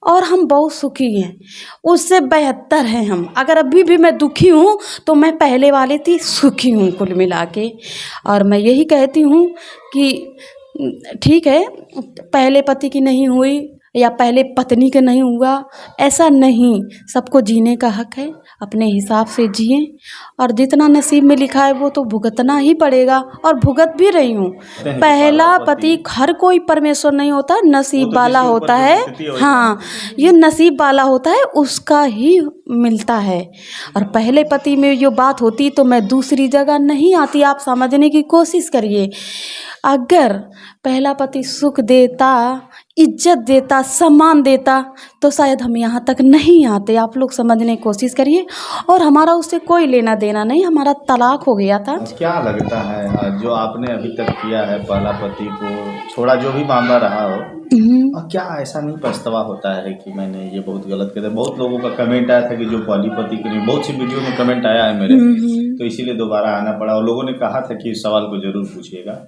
और हम बहुत सुखी हैं, उससे बेहतर हैं हम। अगर अभी भी मैं दुखी हूँ तो मैं पहले वाले थी सुखी हूँ कुल मिला के। और मैं यही कहती हूँ कि ठीक है, पहले पति की नहीं हुई या पहले पत्नी के नहीं हुआ, ऐसा नहीं, सबको जीने का हक है, अपने हिसाब से जिए और जितना नसीब में लिखा है वो तो भुगतना ही पड़ेगा और भुगत भी रही हूँ। पहला पति हर कोई परमेश्वर नहीं होता, नसीब वाला होता है। हाँ, ये नसीब वाला होता है, उसका ही मिलता है। और पहले पति में जो बात होती तो मैं दूसरी जगह नहीं आती, आप समझने की कोशिश करिए। अगर पहला पति सुख देता, इज्जत देता, सम्मान देता तो शायद हम यहाँ तक नहीं आते। आप लोग समझने की कोशिश करिए। और हमारा उससे कोई लेना देना नहीं, हमारा तलाक हो गया था। क्या लगता है जो आपने अभी तक किया है, पहला पति को छोड़ा, जो भी मामला रहा हो, और क्या ऐसा नहीं पछतावा होता है कि मैंने ये बहुत गलत किया? बहुत लोगों का कमेंट आया था कि जो पहली पति के लिए, बहुत सी वीडियो में कमेंट आया है मेरे, तो इसीलिए दोबारा आना पड़ा। और लोगों ने कहा था कि इस सवाल को जरूर पूछिएगा।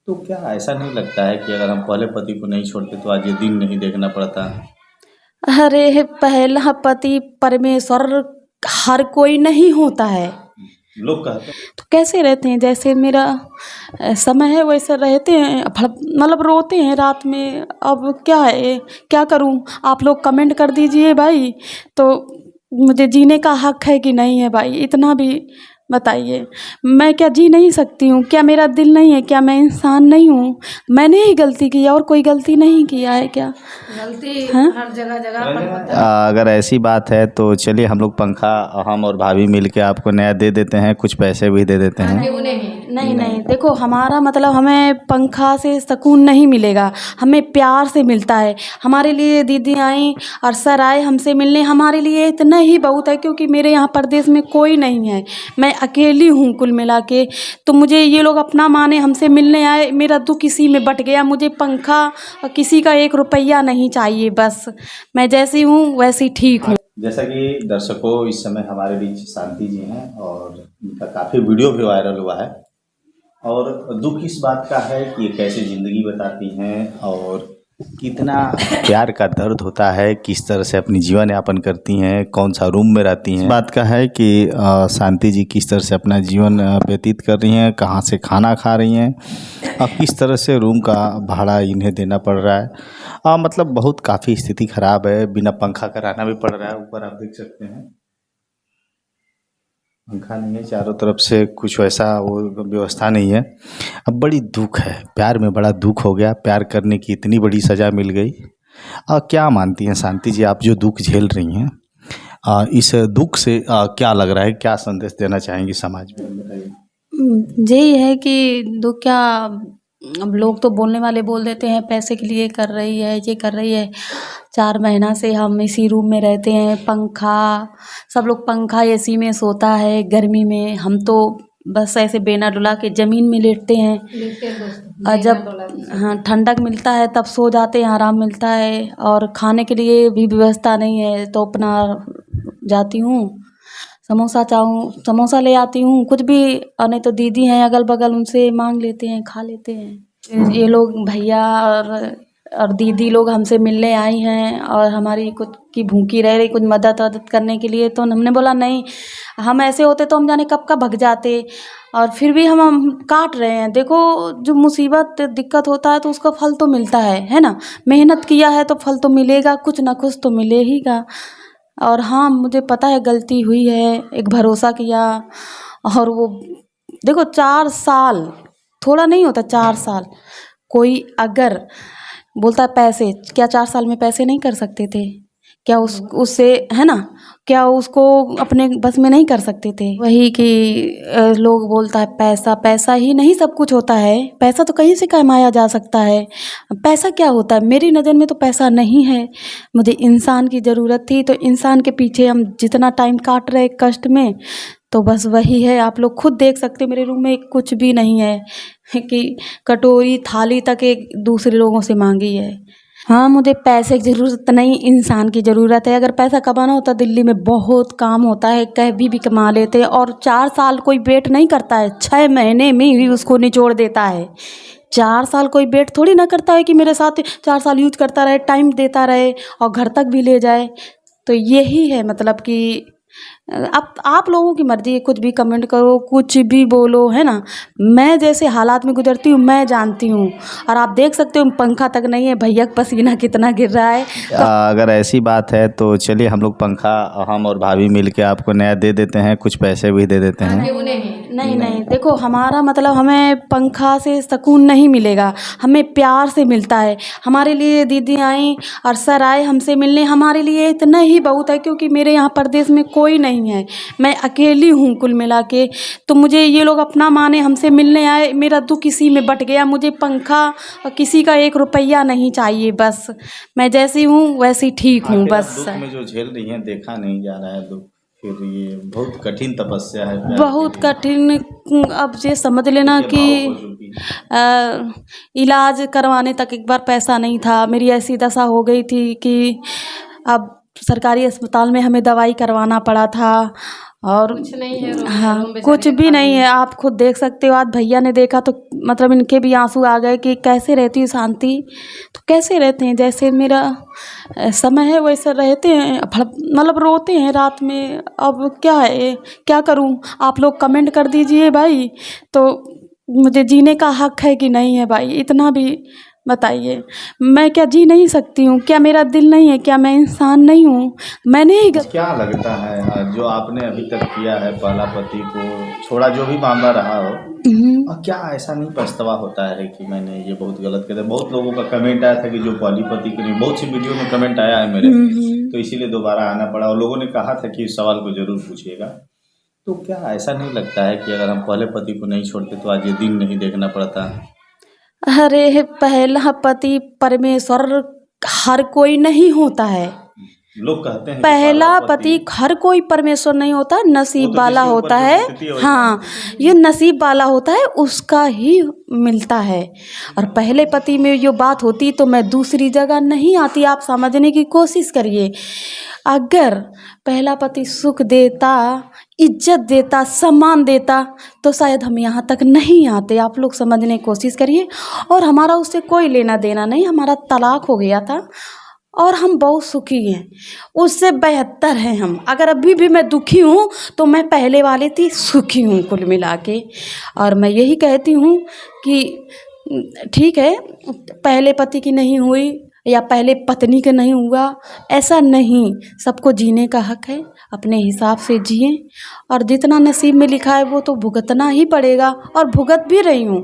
तो क्या ऐसा नहीं लगता है कि अगर हम पहले पति को नहीं छोड़ते तो आज ये दिन नहीं देखना पड़ता? अरे पहला पति परमेश्वर हर कोई नहीं होता है, लोग कहते हैं। तो कैसे रहते हैं? जैसे मेरा समय है वैसे रहते हैं, मतलब रोते हैं रात में। अब क्या है, क्या करूं? आप लोग कमेंट कर दीजिए भाई, तो मुझे जीने का हक है कि नहीं है भाई? इतना भी बताइए। मैं क्या जी नहीं सकती हूँ? क्या मेरा दिल नहीं है? क्या मैं इंसान नहीं हूँ? मैंने ही गलती की और कोई गलती नहीं किया है क्या? गलती हर जगह जगह पर। अगर ऐसी बात है तो चलिए, हम लोग पंखा, हम और भाभी मिलके आपको नया दे देते हैं, कुछ पैसे भी दे देते हैं। नहीं नहीं, देखो हमारा मतलब, हमें पंखा से सुकून नहीं मिलेगा, हमें प्यार से मिलता है। हमारे लिए दीदी आई और सर आए हमसे मिलने, हमारे लिए इतना ही बहुत है, क्योंकि मेरे यहाँ प्रदेश में कोई नहीं है, मैं अकेली हूँ कुल मिला के। तो मुझे ये लोग अपना माने, हमसे मिलने आए, मेरा दुख इसी में बट गया। मुझे पंखा और किसी का 1 रुपया नहीं चाहिए, बस मैं जैसी हूँ वैसी ठीक हूँ। जैसा कि दर्शकों, इस समय हमारे बीच शांति जी हैं और इनका काफ़ी वीडियो भी वायरल हुआ है। और दुख इस बात का है कि ये कैसे ज़िंदगी बताती हैं और कितना प्यार का दर्द होता है, किस तरह से अपनी जीवन यापन करती हैं, कौन सा रूम में रहती हैं। इस बात का है कि शांति जी किस तरह से अपना जीवन व्यतीत कर रही हैं, कहाँ से खाना खा रही हैं और किस तरह से रूम का भाड़ा इन्हें देना पड़ रहा है। मतलब बहुत काफ़ी स्थिति ख़राब है, बिना पंखा का रहना भी पड़ रहा है। ऊपर आप देख सकते हैं पंखा नहीं है, चारों तरफ से कुछ वैसा वो व्यवस्था नहीं है। अब बड़ी दुख है, प्यार में बड़ा दुख हो गया, प्यार करने की इतनी बड़ी सज़ा मिल गई। क्या मानती हैं शांति जी, आप जो दुख झेल रही हैं, इस दुख से क्या लग रहा है, क्या संदेश देना चाहेंगी समाज में, बताइए। यही है कि दुख क्या, अब लोग तो बोलने वाले बोल देते हैं पैसे के लिए कर रही है, ये कर रही है। 4 महीना से हम इसी रूम में रहते हैं, पंखा, सब लोग पंखा एसी में सोता है गर्मी में, हम तो बस ऐसे बेना डुला के ज़मीन में लेटते हैं। और जब हाँ ठंडक मिलता है तब सो जाते हैं, आराम मिलता है। और खाने के लिए भी व्यवस्था नहीं है तो अपना जाती हूँ, समोसा चाहूँ समोसा ले आती हूँ, कुछ भी। और नहीं तो दीदी हैं अगल बगल, उनसे मांग लेते हैं, खा लेते हैं। ये लोग भैया और दीदी लोग हमसे मिलने आई हैं और हमारी कुछ की भूखी रह रही, कुछ मदद वदद करने के लिए। तो हमने बोला नहीं, हम ऐसे होते तो हम जाने कब का भग जाते, और फिर भी हम काट रहे हैं। देखो जो मुसीबत दिक्कत होता है तो उसका फल तो मिलता है ना। मेहनत किया है तो फल तो मिलेगा, कुछ ना कुछ तो मिलेगा। और हाँ, मुझे पता है गलती हुई है, एक भरोसा किया। और वो देखो 4 साल थोड़ा नहीं होता, 4 साल। कोई अगर बोलता है पैसे, क्या 4 साल में पैसे नहीं कर सकते थे? क्या उससे है ना, क्या उसको अपने बस में नहीं कर सकते थे? वही कि लोग बोलता है पैसा, पैसा ही नहीं सब कुछ होता है। पैसा तो कहीं से कमाया जा सकता है। पैसा क्या होता है? मेरी नज़र में तो पैसा नहीं है। मुझे इंसान की ज़रूरत थी, तो इंसान के पीछे हम जितना टाइम काट रहे कष्ट में, तो बस वही है। आप लोग खुद देख सकते, मेरे रूम में कुछ भी नहीं है कि कटोरी थाली तक एक दूसरे लोगों से मांगी है। हाँ, मुझे पैसे की ज़रूरत नहीं, इंसान की ज़रूरत है। अगर पैसा कमाना होता दिल्ली में बहुत काम होता है, कहीं भी कमा लेते। और 4 साल कोई वेट नहीं करता है, 6 महीने में ही उसको निचोड़ देता है। 4 साल कोई वेट थोड़ी ना करता है कि मेरे साथ 4 साल यूज करता रहे, टाइम देता रहे और घर तक भी ले जाए। तो यही है मतलब कि अब आप लोगों की मर्ज़ी है, कुछ भी कमेंट करो, कुछ भी बोलो, है ना। मैं जैसे हालात में गुजरती हूँ मैं जानती हूँ। और आप देख सकते हो पंखा तक नहीं है, भैया का पसीना कितना गिर रहा है। अगर ऐसी बात है तो चलिए हम लोग पंखा, हम और भाभी मिलके आपको नया दे देते हैं, कुछ पैसे भी दे देते हैं। नहीं नहीं, देखो हमारा मतलब हमें पंखा से सुकून नहीं मिलेगा, हमें प्यार से मिलता है। हमारे लिए दीदी आई और सर आए हमसे मिलने, हमारे लिए इतना ही बहुत है, क्योंकि मेरे यहाँ प्रदेश में कोई नहीं है, मैं अकेली हूँ कुल मिला के। तो मुझे ये लोग अपना माने, हमसे मिलने आए, मेरा दुख इसी में बट गया। मुझे पंखा और किसी का 1 रुपया नहीं चाहिए, बस मैं जैसी हूँ वैसी ठीक हूँ आखिर आप बस। दुख में जो झेल रही हैं देखा नहीं जा रहा है दुख, फिर ये बहुत कठिन तपस्या है प्यार बहुत के लिए। कठिन। अब ये समझ लेना देखिए कि भावुक हो चुकी हैं। इलाज करवाने तक एक बार पैसा नहीं था। मेरी ऐसी दशा हो गई थी कि अब सरकारी अस्पताल में हमें दवाई करवाना पड़ा था और कुछ नहीं है रोने हाँ, धरो, हम कुछ बेचारी भी के नहीं खाली है। आप खुद देख सकते हो, आज भैया ने देखा तो मतलब इनके भी आंसू आ गए कि कैसे रहती है शांति। तो कैसे रहते हैं, जैसे मेरा समय है वैसे रहते हैं, मतलब रोते हैं रात में। अब क्या है, क्या करूं। आप लोग कमेंट कर दीजिए भाई, तो मुझे जीने का हक है कि नहीं है भाई, इतना भी बताइए। मैं क्या जी नहीं सकती हूँ? क्या मेरा दिल नहीं है? क्या मैं इंसान नहीं हूँ? मैंने ही क्या लगता है जो आपने अभी तक किया है, पहला पति को छोड़ा, जो भी मामला रहा हो, और क्या ऐसा नहीं पछतावा होता है कि मैंने ये बहुत गलत किया था? बहुत लोगों का कमेंट आया था कि जो पहली पति के लिए, बहुत सी वीडियो में कमेंट आया है मेरे, तो इसीलिए दोबारा आना पड़ा। और लोगों ने कहा था कि इस सवाल को जरूर पूछिएगा। तो क्या ऐसा नहीं लगता है कि अगर हम पहले पति को नहीं छोड़ते तो आज ये दिन नहीं देखना पड़ता? अरे पहला पति परमेश्वर हर कोई नहीं होता है। लोग कहते हैं कि पहला पति हर कोई परमेश्वर नहीं होता, नसीब वाला होता है। हाँ, ये नसीब वाला होता है, उसका ही मिलता है। और पहले पति में जो बात होती तो मैं दूसरी जगह नहीं आती, आप समझने की कोशिश करिए। अगर पहला पति सुख देता, इज्जत देता, सम्मान देता, तो शायद हम यहाँ तक नहीं आते। आप लोग समझने की कोशिश करिए। और हमारा उससे कोई लेना देना नहीं, हमारा तलाक हो गया था और हम बहुत सुखी हैं, उससे बेहतर हैं हम। अगर अभी भी मैं दुखी हूँ तो मैं पहले वाले थी सुखी हूँ कुल मिला के। और मैं यही कहती हूँ कि ठीक है, पहले पति की नहीं हुई या पहले पत्नी के नहीं हुआ, ऐसा नहीं। सबको जीने का हक है, अपने हिसाब से जिए और जितना नसीब में लिखा है वो तो भुगतना ही पड़ेगा, और भुगत भी रही हूँ।